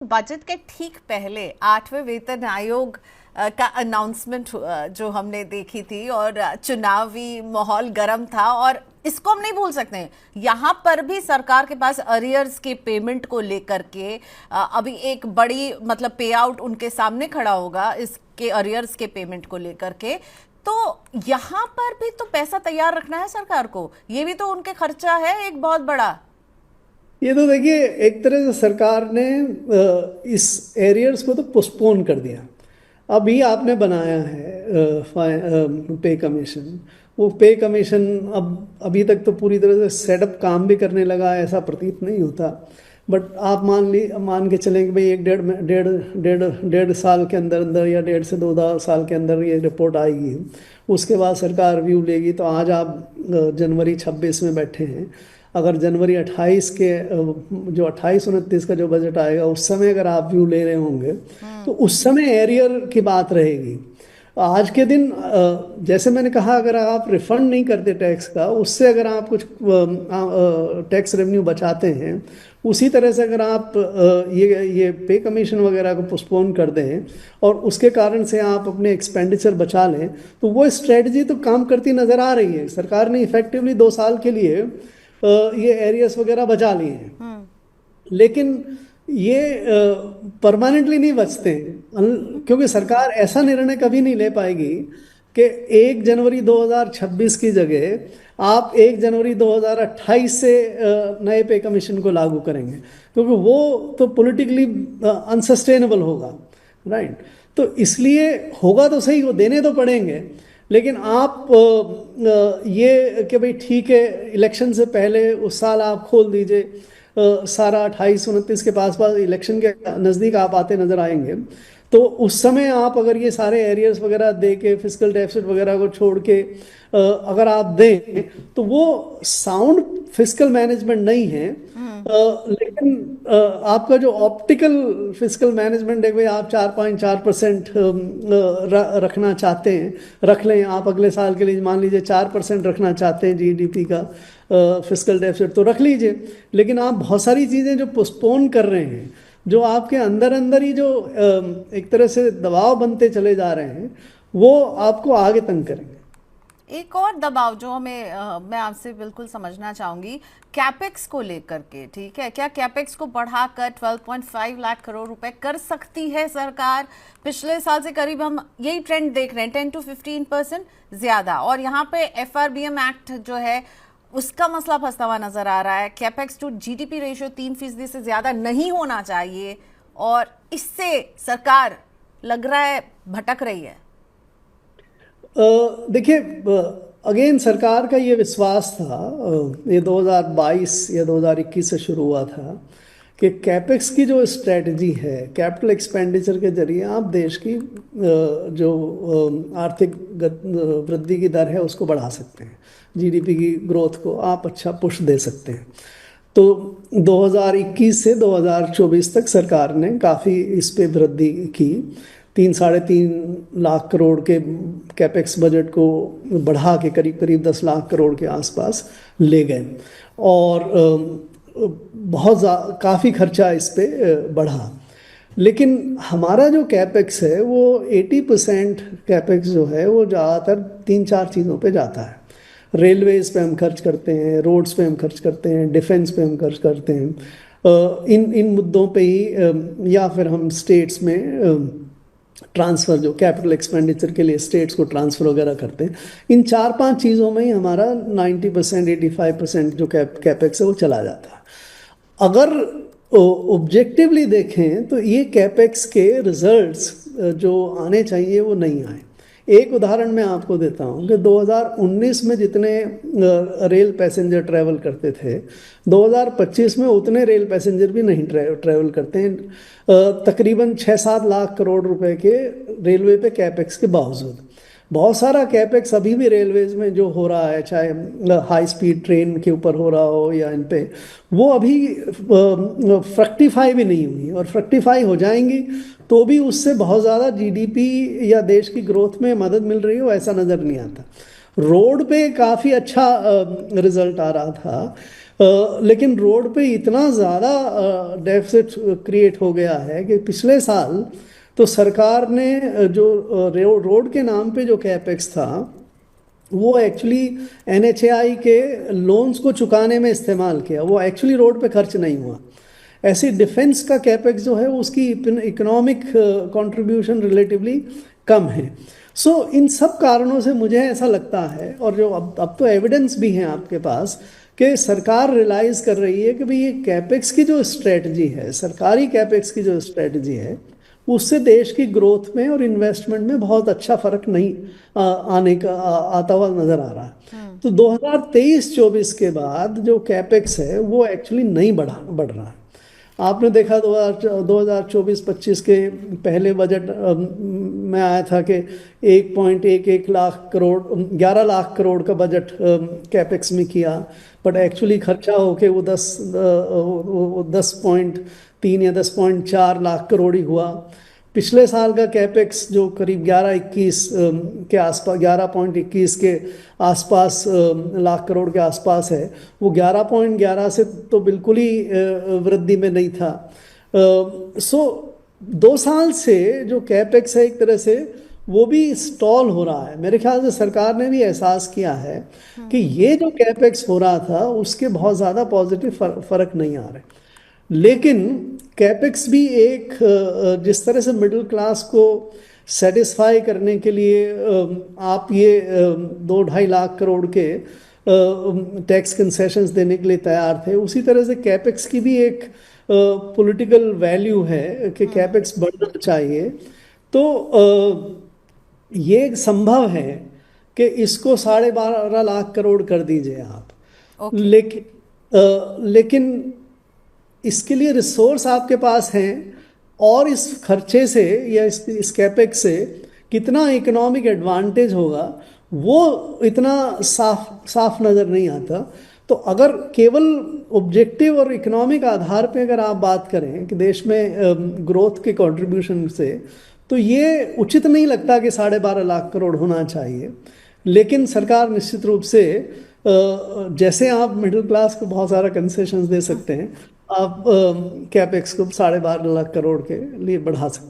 Budget के ठीक पहले 8वें वेतन आयोग का अनाउंसमेंट जो हमने देखी थी और चुनावी माहौल गर्म था और इसको हम नहीं भूल सकते। यहाँ पर भी सरकार के पास अरियर्स के पेमेंट को लेकर के अभी एक बड़ी मतलब पे आउट उनके सामने खड़ा होगा इसके अरियर्स के पेमेंट को लेकर के। तो यहाँ पर भी तो पैसा तैयार रखना है सरकार को, ये भी तो उनके खर्चा है एक बहुत बड़ा। ये तो देखिए, एक तरह से सरकार ने इस एरियर्स को तो पोस्टपोन कर दिया। अभी आपने बनाया है पे कमीशन। वो पे कमीशन अब अभी तक तो पूरी तरह से सेटअप काम भी करने लगा, ऐसा प्रतीत नहीं होता। बट आप मान के चलें कि भाई एक डेढ़ डेढ़ डेढ़ साल के अंदर अंदर या 1.5 से 2 साल के अंदर ये रिपोर्ट आएगी। उसके बाद सरकार व्यू लेगी। तो आज आप जनवरी 26 में बैठे हैं। अगर जनवरी 28 के जो 28-29 का जो बजट आएगा उस समय अगर आप व्यू ले रहे होंगे तो उस समय एरियर की बात रहेगी। आज के दिन जैसे मैंने कहा, अगर आप रिफंड नहीं करते टैक्स का, उससे अगर आप कुछ टैक्स रेवेन्यू बचाते हैं, उसी तरह से अगर आप ये पे कमीशन वगैरह को पोस्टपोन कर दें और उसके कारण से आप अपने एक्सपेंडिचर बचा लें, तो वो स्ट्रेटजी तो काम करती नज़र आ रही है। सरकार ने इफेक्टिवली 2 साल के लिए ये एरियस वगैरह बचा लिए हैं। लेकिन ये परमानेंटली नहीं बचते हैं, क्योंकि सरकार ऐसा निर्णय कभी नहीं ले पाएगी कि 1 जनवरी 2026 की जगह आप 1 जनवरी 2028 से नए पे कमीशन को लागू करेंगे, क्योंकि वो तो पॉलिटिकली अनसस्टेनेबल होगा, राइट। तो इसलिए होगा तो सही, वो देने तो पड़ेंगे। लेकिन आप ये कि भाई ठीक है, इलेक्शन से पहले उस साल आप खोल दीजिए सारा 28-29 के पास इलेक्शन के नज़दीक आप आते नज़र आएंगे। तो उस समय आप अगर ये सारे एरियर्स वगैरह दे के फिस्कल डेफिसिट वगैरह को छोड़ के अगर आप दें तो वो साउंड फिस्कल मैनेजमेंट नहीं है। लेकिन आपका जो ऑप्टिकल फिस्कल मैनेजमेंट है, भाई आप 4.4% रखना चाहते हैं, रख लें। आप अगले साल के लिए मान लीजिए 4% रखना चाहते हैं जीडीपी का फिस्कल डेफिसिट, तो रख लीजिए। लेकिन आप बहुत सारी चीज़ें जो पोस्टपोन कर रहे हैं, जो आपके अंदर अंदर ही जो एक तरह से दबाव बनते चले जा रहे हैं, वो आपको आगे तंग करेंगे। एक और दबाव जो मैं आपसे बिल्कुल समझना चाहूंगी कैपेक्स को लेकर के, ठीक है, क्या कैपेक्स को बढ़ाकर 12.5 लाख करोड़ रुपए कर सकती है सरकार? पिछले साल से करीब हम यही ट्रेंड देख रहे हैं, 10 to 15% ज्यादा। और यहाँ पे FRBM एक्ट जो है उसका मसला फंसता हुआ नजर आ रहा है। कैपेक्स टू जीडीपी रेशियो 3% से ज्यादा नहीं होना चाहिए और इससे सरकार लग रहा है भटक रही है। देखिए, अगेन सरकार का ये विश्वास था, ये 2022 या 2021 से शुरू हुआ था कि कैपेक्स की जो स्ट्रेटजी है, कैपिटल एक्सपेंडिचर के जरिए आप देश की जो आर्थिक वृद्धि की दर है उसको बढ़ा सकते हैं, जीडीपी की ग्रोथ को आप अच्छा पुश दे सकते हैं। तो 2021 से 2024 तक सरकार ने काफ़ी इस पे वृद्धि की। 3-3.5 लाख करोड़ के कैपेक्स बजट को बढ़ा के करीब करीब 10 लाख करोड़ के आसपास ले गए और बहुत काफ़ी खर्चा इस पे बढ़ा। लेकिन हमारा जो कैपेक्स है वो 80% कैपेक्स जो है वो ज़्यादातर 3-4 चीज़ों पे जाता है। रेलवेज पे हम खर्च करते हैं, रोड्स पे हम खर्च करते हैं, डिफेंस पे हम खर्च करते हैं, इन मुद्दों पे ही, या फिर हम स्टेट्स में ट्रांसफ़र, जो कैपिटल एक्सपेंडिचर के लिए स्टेट्स को ट्रांसफ़र वगैरह करते हैं। इन 4-5 चीज़ों में ही हमारा 90% 85% जो कैपेक्स है वो चला जाता है। अगर ऑब्जेक्टिवली देखें तो ये कैपेक्स के रिजल्ट्स जो आने चाहिए वो नहीं आए। एक उदाहरण मैं आपको देता हूँ कि 2019 में जितने रेल पैसेंजर ट्रैवल करते थे, 2025 में उतने रेल पैसेंजर भी नहीं ट्रैवल करते हैं। तकरीबन 6-7 लाख करोड़ रुपए के रेलवे पे कैपेक्स के बावजूद बहुत सारा कैपेक्स अभी भी रेलवेज में जो हो रहा है, चाहे हाई स्पीड ट्रेन के ऊपर हो रहा हो या इन पे, वो अभी फ्रक्टिफाई भी नहीं हुई, और फ्रक्टिफाई हो जाएंगी तो भी उससे बहुत ज़्यादा जीडीपी या देश की ग्रोथ में मदद मिल रही हो ऐसा नज़र नहीं आता। रोड पे काफ़ी अच्छा रिजल्ट आ रहा था। लेकिन रोड पे इतना ज़्यादा डेफिसिट क्रिएट हो गया है कि पिछले साल तो सरकार ने जो रोड के नाम पे जो कैपेक्स था वो एक्चुअली एनएचएआई के लोन्स को चुकाने में इस्तेमाल किया, वो एक्चुअली रोड पे खर्च नहीं हुआ। ऐसे डिफेंस का कैपेक्स जो है उसकी इकोनॉमिक कंट्रीब्यूशन रिलेटिवली कम है। सो इन सब कारणों से मुझे ऐसा लगता है, और जो अब तो एविडेंस भी है आपके पास, कि सरकार रियलाइज कर रही है कि भाई ये कैपेक्स की जो स्ट्रेटजी है, सरकारी कैपेक्स की जो स्ट्रेटजी है, उससे देश की ग्रोथ में और इन्वेस्टमेंट में बहुत अच्छा फर्क नहीं आता हुआ नजर आ रहा है। तो 2023-24 के बाद जो कैपेक्स है वो एक्चुअली नहीं बढ़ रहा है। आपने देखा 2024-25 के पहले बजट में आया था कि 1.11 लाख करोड़ 11 लाख करोड़ का बजट कैपेक्स में किया, बट एक्चुअली खर्चा होके वो 10.3 या 10.4 लाख करोड़ ही हुआ। पिछले साल का कैपेक्स जो करीब 11-21 के आसपास 11.21 के आसपास लाख करोड़ के आसपास है, वो 11.11 से तो बिल्कुल ही वृद्धि में नहीं था। सो 2 साल से जो कैपेक्स है एक तरह से वो भी स्टॉल हो रहा है। मेरे ख्याल से सरकार ने भी एहसास किया है कि ये जो कैपेक्स हो रहा था उसके बहुत ज़्यादा पॉजिटिव फर्क नहीं आ रहे। लेकिन कैपेक्स भी एक जिस तरह से मिडिल क्लास को सेटिस्फाई करने के लिए आप ये 2-2.5 लाख करोड़ के टैक्स कंसेशंस देने के लिए तैयार थे, उसी तरह से कैपेक्स की भी एक पॉलिटिकल वैल्यू है कि कैपेक्स बढ़ना चाहिए। तो ये संभव है कि इसको 12.5 लाख करोड़ कर दीजिए आप। लेकिन इसके लिए रिसोर्स आपके पास हैं, और इस खर्चे से या इस कैपेक्स से कितना इकोनॉमिक एडवांटेज होगा वो इतना साफ नज़र नहीं आता। तो अगर केवल ऑब्जेक्टिव और इकोनॉमिक आधार पे अगर आप बात करें कि देश में ग्रोथ के कंट्रीब्यूशन से, तो ये उचित नहीं लगता कि 12.5 लाख करोड़ होना चाहिए। लेकिन सरकार निश्चित रूप से जैसे आप मिडिल क्लास को बहुत सारा कंसेशंस दे सकते हैं, आप कैपेक्स को 12.5 लाख करोड़ के लिए बढ़ा सकते हैं।